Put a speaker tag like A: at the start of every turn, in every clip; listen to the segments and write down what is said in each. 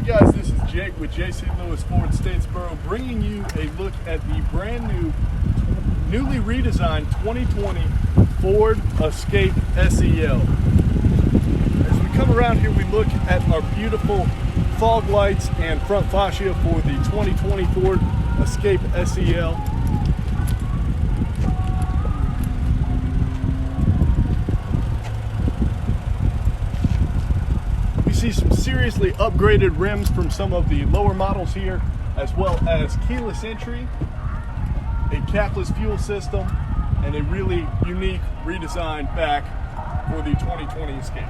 A: guys, this is Jake with J.C. Lewis Ford Statesboro, bringing you a look at the brand new, newly redesigned 2020 Ford Escape SEL. As we come around here, we look at our beautiful fog lights and front fascia for the 2020 Ford Escape SEL. See some seriously upgraded rims from some of the lower models here, as well as keyless entry, a capless fuel system, and a really unique redesigned back for the 2020 Escape.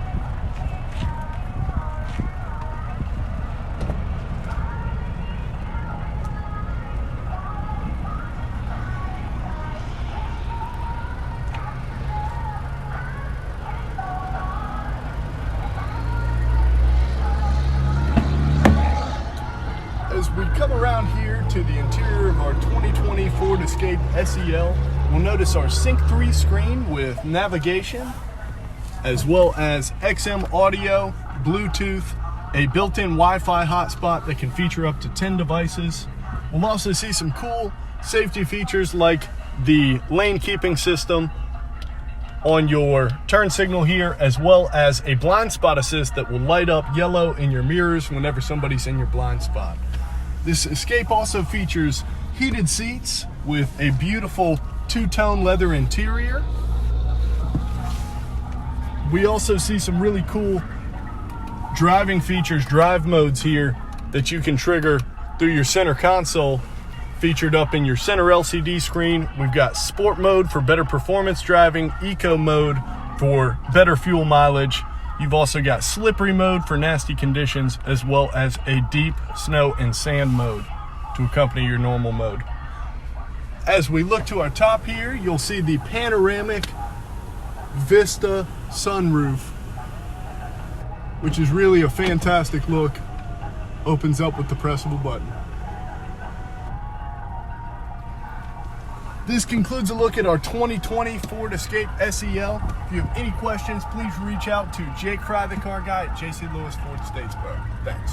A: As we come around here to the interior of our 2020 Ford Escape SEL, we'll notice our Sync 3 screen with navigation, as well as XM audio, Bluetooth, a built-in Wi-Fi hotspot that can feature up to 10 devices. We'll also see some cool safety features like the lane keeping system on your turn signal here, as well as a blind spot assist that will light up yellow in your mirrors whenever somebody's in your blind spot. This Escape also features heated seats with a beautiful two-tone leather interior. We also see some really cool driving features, drive modes here that you can trigger through your center console, featured up in your center LCD screen. We've got sport mode for better performance driving, eco mode for better fuel mileage. You've also got slippery mode for nasty conditions, as well as a deep snow and sand mode to accompany your normal mode. As we look to our top here, you'll see the panoramic Vista sunroof, which is really a fantastic look. Opens up with the pressable button. This concludes a look at our 2020 Ford Escape SEL. If you have any questions, please reach out to Jake Fry, the car guy at J.C. Lewis Ford Statesboro. Thanks.